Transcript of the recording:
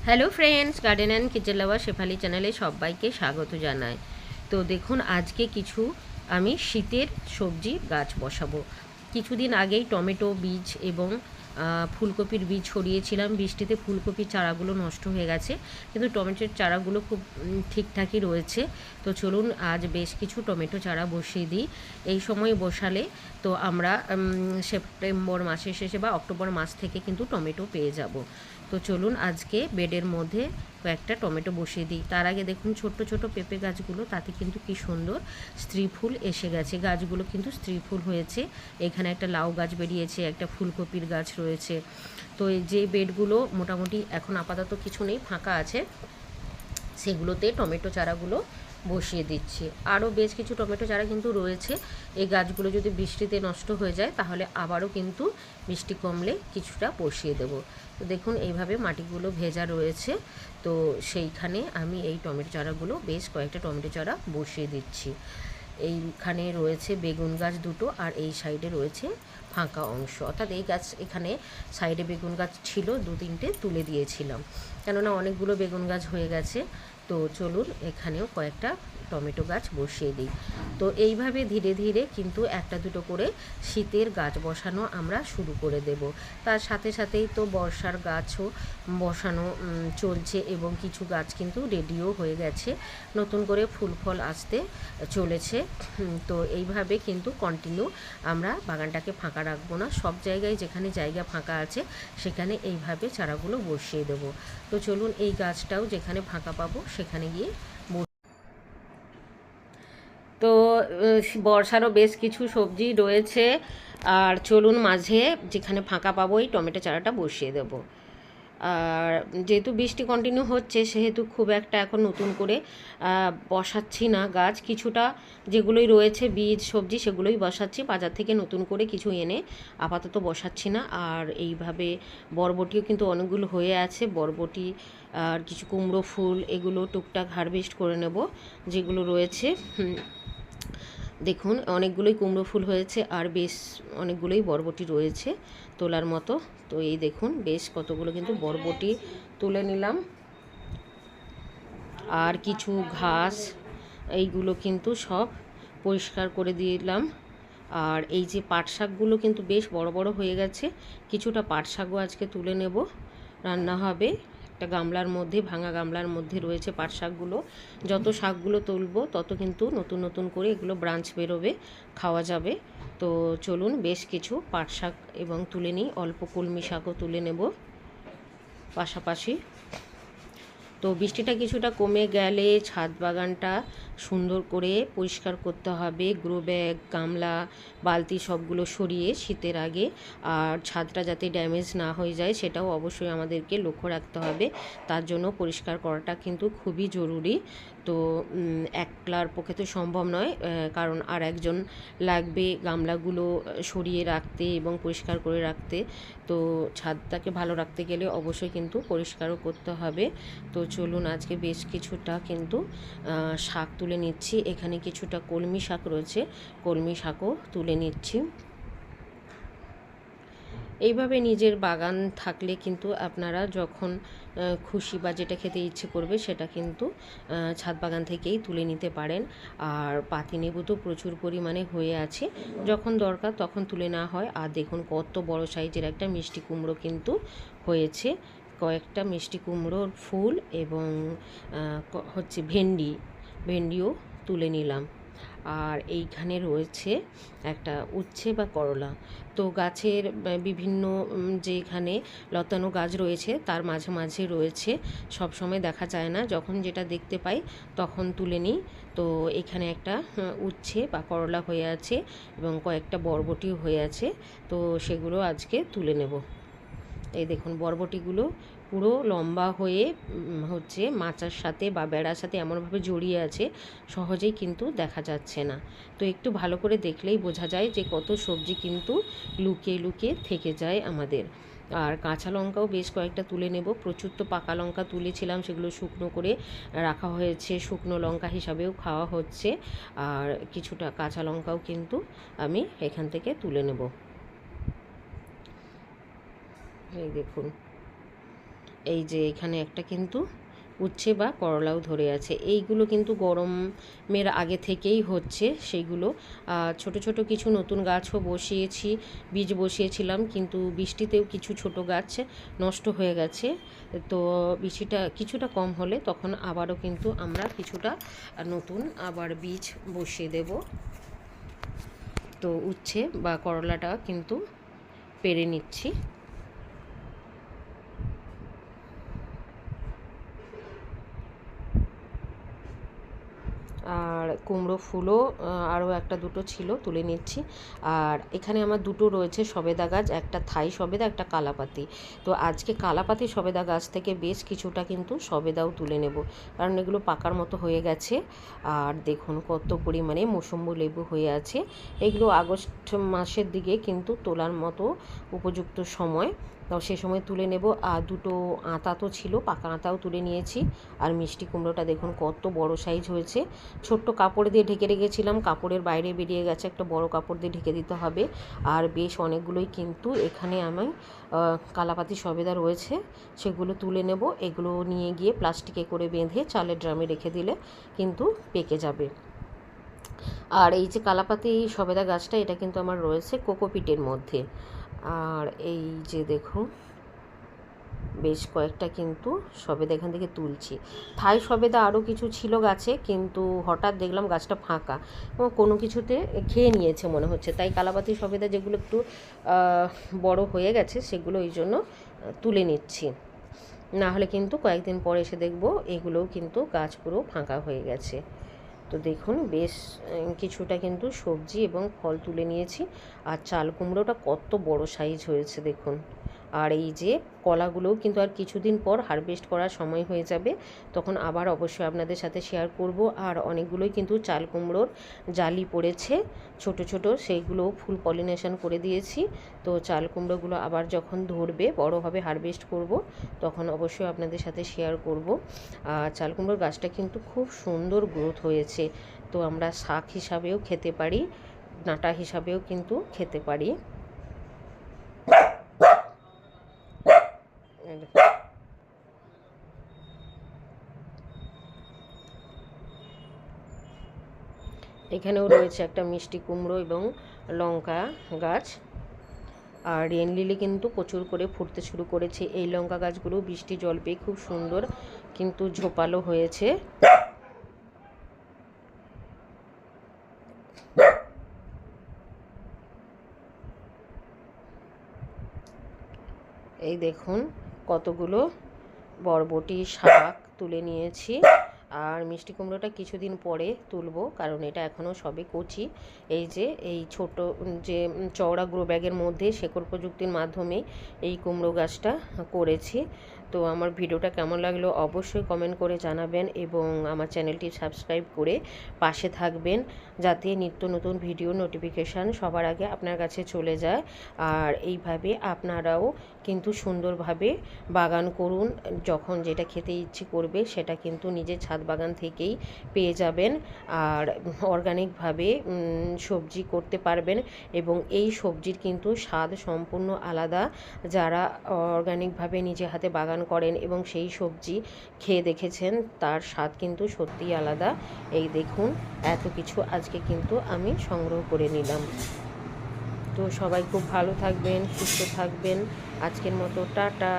Hello friends, garden and kitchen লাভার শেফালি চ্যানেলে সবাইকে স্বাগত জানাই। তো দেখুন, আজকে কিছু আমি শীতের সবজি গাছ বসাবো। কিছুদিন আগেই টমেটো বীজ এবং ফুলকপির বীজ ছড়িয়েছিলাম। বৃষ্টিতে ফুলকপির চারাগুলো নষ্ট হয়ে গেছে, কিন্তু টমেটোর চারাগুলো খুব ঠিকঠাকই রয়েছে। তো চলুন আজ বেশ কিছু টমেটো চারা বসিয়ে দিই। এই সময় বসালে তো আমরা সেপ্টেম্বর মাসের শেষে বা অক্টোবর মাস থেকে কিন্তু টমেটো পেয়ে যাব। তো চলুন আজকে বেডের মধ্যে কয়েকটা টমেটো বসিয়ে দিই। তার আগে দেখুন ছোট্ট ছোট পেঁপে গাছগুলো, তাতে কিন্তু কি সুন্দর স্ত্রী ফুল এসে গেছে। গাছগুলো কিন্তু স্ত্রী ফুল হয়েছে। এখানে একটা লাউ গাছ বেরিয়েছে, একটা ফুলকপির গাছ রয়েছে। তো এই যে বেডগুলো মোটামুটি এখন আপাতত কিছু নেই, ফাঁকা আছে, সেগুলোতে টমেটো চারাগুলো বসিয়ে দিচ্ছি। আরও বেশ কিছু টমেটো চারা কিন্তু রয়েছে। এই গাছগুলো যদি বৃষ্টিতে নষ্ট হয়ে যায় তাহলে আবারও কিন্তু বৃষ্টি কমলে কিছুটা বসিয়ে দেব। তো দেখুন এইভাবে মাটিগুলো ভেজা রয়েছে। তো সেইখানে আমি এই টমেটো চারাগুলো, বেশ কয়েকটা টমেটো চারা বসিয়ে দিচ্ছি। এইখানে রয়েছে বেগুন গাছ দুটো, আর এই সাইডে রয়েছে ফাঁকা অংশ, অর্থাৎ এই গাছ, এখানে সাইডে বেগুন গাছ ছিল দু তিনটে, তুলে দিয়েছিলাম কেননা অনেকগুলো বেগুন গাছ হয়ে গেছে। তো চলুন এখানেও কয়েকটা টমেটো গাছ বসিয়ে দিই। তো এইভাবে ধীরে ধীরে কিন্তু একটা দুটো করে শীতের গাছ বসানো আমরা শুরু করে দেব। তার সাথে সাথেই তো বর্ষার গাছও বসানো চলছে, এবং কিছু গাছ কিন্তু রেডিও হয়ে গেছে, নতুন করে ফুল ফল আসতে চলেছে। তো এইভাবে কিন্তু কন্টিনিউ আমরা বাগানটাকে ফাঁকা রাখবো না। সব জায়গায় যেখানে জায়গা ফাঁকা আছে সেখানে এইভাবে চারাগুলো বসিয়ে দেবো। তো চলুন এই গাছটাও যেখানে ফাঁকা পাবো সেখানে গিয়ে। তো বর্ষারও বেশ কিছু সবজি রয়েছে, আর চলুন মাঝে যেখানে ফাঁকা পাবো এই টমেটো চারাটা বসিয়ে দেবো। আর যেহেতু বৃষ্টি কন্টিনিউ হচ্ছে সেহেতু খুব একটা এখন নতুন করে বসাচ্ছি না গাছ। কিছুটা যেগুলোই রয়েছে বীজ সবজি সেগুলোই বসাচ্ছি, বাজার থেকে নতুন করে কিছু এনে আপাতত বসাচ্ছি না। আর এইভাবে বরবটিও কিন্তু অনেকগুলো হয়ে আছে, বরবটি আর কিছু কুমড়ো ফুল, এগুলো টুকটাক হারভেস্ট করে নেব যেগুলো রয়েছে। দেখুন অনেকগুলোই কুমড়ো ফুল হয়েছে, আর বেশ অনেকগুলোই বরবটি রয়েছে তোলার মতো। তো এই দেখুন বেশ কতগুলো কিন্তু বরবটি তুলে নিলাম। আর কিছু ঘাস, এইগুলো কিন্তু সব পরিষ্কার করে দিলাম। আর এই যে পাট শাকগুলো কিন্তু বেশ বড় বড় হয়ে গেছে, কিছুটা পাট শাকও আজকে তুলে নেব, রান্না হবে। একটা গামলার মধ্যে, ভাঙা গামলার মধ্যে রয়েছে পাট শাকগুলো। যত শাকগুলো তুলবো তত কিন্তু নতুন নতুন করে এগুলো ব্রাঞ্চ বেরোবে, খাওয়া যাবে। তো চলুন বেশ কিছু পাট শাক এবং তুলে নিই, অল্প কলমি শাকও তুলে নেব পাশাপাশি। তো বৃষ্টিটা কিছুটা কমে গেলে ছাদ বাগানটা সুন্দর করে পরিষ্কার করতে হবে, গ্রো ব্যাগ, গামলা, বালতি সবগুলো সরিয়ে শীতের আগে। আর ছাদটা যাতে ড্যামেজ না হয়ে যায় সেটাও অবশ্যই আমাদেরকে লক্ষ্য রাখতে হবে। তার জন্য পরিষ্কার করাটা কিন্তু খুবই জরুরি। তো একলার পক্ষে তো সম্ভব নয়, কারণ আর একজন লাগবে গামলাগুলো সরিয়ে রাখতে এবং পরিষ্কার করে রাখতে। তো ছাদটাকে ভালো রাখতে গেলে অবশ্যই কিন্তু পরিষ্কারও করতে হবে। তো চলুন আজকে বেশ কিছুটা কিন্তু শাক তুলে নিচ্ছি। এখানে কিছুটা কলমি শাক রয়েছে, কলমি শাকও তুলে নিচ্ছি। এইভাবে নিজের বাগান থাকলে কিন্তু আপনারা যখন খুশি বা যেটা খেতে ইচ্ছে করবে সেটা কিন্তু ছাদ বাগান থেকেই তুলে নিতে পারেন। আর পাতিলেবু তো প্রচুর পরিমাণে হয়ে আছে, যখন দরকার তখন তুলে নেওয়া হয়। আর দেখুন কত বড় সাইজের একটা মিষ্টি কুমড়ো কিন্তু হয়েছে, কয়েকটা মিষ্টি কুমড়োর ফুল এবং হচ্ছে ভেন্ডিও তুলে নিলাম। আর এইখানে রয়েছে একটা উচ্ছে বা করলা। তো গাছের বিভিন্ন যেখানে লতানো গাছ রয়েছে তার মাঝে মাঝে রয়েছে, সব সময় দেখা যায় না, যখন যেটা দেখতে পাই তখন তুলে নিই। তো এখানে একটা উচ্ছে বা করলা হয়ে আছে এবং কয়েকটা বরবটিও হয়ে আছে, তো সেগুলো আজকে তুলে নেব। এই দেখুন বরবটিগুলো পুরো লম্বা হয়ে হচ্ছে মাচার সাথে বা বেড়ার সাথে এমনভাবে জড়িয়ে আছে, সহজেই কিন্তু দেখা যাচ্ছে না। তো একটু ভালো করে দেখলেই বোঝা যায় যে কত সবজি কিন্তু লুকিয়ে লুকিয়ে থেকে যায় আমাদের। আর কাঁচা লঙ্কাও বেশ কয়েকটা তুলে নেব। প্রচুর তো পাকা লঙ্কা তুলেছিলাম, সেগুলো শুকনো করে রাখা হয়েছে, শুকনো লঙ্কা হিসাবেও খাওয়া হচ্ছে। আর কিছুটা কাঁচা লঙ্কাও কিন্তু আমি এখান থেকে তুলে নেব। এই দেখুন এই যে এখানে একটা কিন্তু উচ্ছে বা করলাও ধরে আছে। এইগুলো কিন্তু গরমের আগে থেকেই হচ্ছে সেইগুলো। ছোট ছোট কিছু নতুন গাছও বসিয়েছি, বীজ বসিয়েছিলাম, কিন্তু বৃষ্টিতেও কিছু ছোট গাছ নষ্ট হয়ে গেছে। তো বৃষ্টিটা কিছুটা কম হলে তখন আবারও কিন্তু আমরা কিছুটা নতুন আবার বীজ বসিয়ে দেব। তো উচ্ছে বা করলাটা কিন্তু পেরে নিচ্ছি। আর কুমড়ো ফুলও আরও একটা দুটো ছিল, তুলে নিচ্ছি। আর এখানে আমার দুটো রয়েছে সবেদা গাছ, একটা থাই সবেদা, একটা কালাপাতি। তো আজকে কালাপাতি সবেদা গাছ থেকে বেশ কিছুটা কিন্তু সবেদাও তুলে নেব, কারণ এগুলো পাকার মতো হয়ে গেছে। আর দেখুন কত পরিমাণে মৌসুম্বি লেবু হয়ে আছে। এগুলো আগস্ট মাসের দিকে কিন্তু তোলার মতো উপযুক্ত সময়, তো সে সময় তুলে নেব। আর দুটো আতা তো ছিল, পাকা আতাও তুলে নিয়েছি। আর মিষ্টি কুমড়োটা দেখুন কত বড় সাইজ হয়েছে। ছোট্ট কাপড় দিয়ে ঢেকে রেখেছিলাম, কাপড়ের বাইরে বেরিয়ে গেছে, একটা বড় কাপড় দিয়ে ঢেকে দিতে হবে। আর বেশ অনেকগুলোই কিন্তু এখানে আমি কালাপাতি সবেদা রয়েছে, সেগুলো তুলে নেব। এগুলো নিয়ে গিয়ে প্লাস্টিকে করে বেঁধে চালের ড্রামে রেখে দিলে কিন্তু পেকে যাবে। আর এই যে কালাপাতি সবেদা গাছটা, এটা কিন্তু আমার রয়েছে কোকোপিটের মধ্যে। আর এই যে দেখুন বেশ কয়েকটা কিন্তু সবেদা এখান থেকে তুলছি। থাই সবেদা আরও কিছু ছিল গাছে, কিন্তু হঠাৎ দেখলাম গাছটা ফাঁকা এবং কোনো কিছুতে খেয়ে নিয়েছে মনে হচ্ছে, তাই কালাপাতি সবেদা যেগুলো একটু বড় হয়ে গেছে সেগুলো এই জন্য তুলে নিচ্ছি। না হলে কিন্তু কয়েকদিন পরে এসে দেখব এগুলোও কিন্তু গাছ পুরো ফাঁকা হয়ে গেছে। তো দেখুন বেশ কিছুটা কিন্তু সবজি এবং ফল তুলে নিয়েছি। আর চাল কুমড়োটা কত বড় সাইজ হয়েছে দেখুন। আর এই যে কলাগুলোও কিন্তু আর কিছুদিন পর হারভেস্ট করার সময় হয়ে যাবে, তখন আবার অবশ্যই আপনাদের সাথে শেয়ার করব। আর অনেকগুলোই কিন্তু চাল কুমড়োর জালি পড়েছে ছোট ছোট, সেইগুলোও ফুল পলিনেশন করে দিয়েছি। তো চাল কুমড়োগুলো আবার যখন ধরবে, বড় হবে, হারভেস্ট করব, তখন অবশ্যই আপনাদের সাথে শেয়ার করব। আর চাল কুমড়োর গাছটা কিন্তু খুব সুন্দর গ্রোথ হয়েছে। তো আমরা শাক হিসাবেও খেতে পারি, ডাঁটা হিসাবেও কিন্তু খেতে পারি। এখানেও রয়েছে একটা মিষ্টি কুমড়ো এবং লঙ্কা গাছ। আর রেন লিলি কিন্তু প্রচুর করে ফুটতে শুরু করেছে। এই লঙ্কা গাছগুলো বৃষ্টি জল পেয়ে খুব সুন্দর কিন্তু ঝোপালো হয়েছে। এই দেখুন কতগুলো বরবটি শাক তুলে নিয়েছি। আর মিষ্টি কুমড়োটা কিছুদিন পরে তুলব, কারণ এটা এখনও সবে কচি। এই যে এই ছোট যে চওড়া গ্রো ব্যাগের মধ্যে শেকড় প্রযুক্তির মাধ্যমে এই কুমড়ো গাছটা করেছি। তো আমার ভিডিওটা কেমন লাগলো অবশ্যই কমেন্ট করে জানাবেন, এবং আমার চ্যানেলটি সাবস্ক্রাইব করে পাশে থাকবেন, যাতে নিত্য নতুন ভিডিও নোটিফিকেশান সবার আগে আপনার কাছে চলে যায়। আর এইভাবে আপনারাও কিন্তু সুন্দরভাবে বাগান করুন, যখন যেটা খেতে ইচ্ছে করবে সেটা কিন্তু নিজের ছাদ বাগান থেকেই পেয়ে যাবেন। আর অর্গানিকভাবে সবজি করতে পারবেন, এবং এই সবজির কিন্তু স্বাদ সম্পূর্ণ আলাদা। যারা অর্গানিকভাবে নিজে হাতে বাগান করেন এবং সেই সবজি খেয়ে দেখেছেন, তার স্বাদ কিন্তু সত্যিই আলাদা। এই দেখুন এত কিছু আজকে কিন্তু আমি সংগ্রহ করে নিলাম। তো সবাই খুব ভালো থাকবেন, সুস্থ থাকবেন। আজকের মতো টাটা।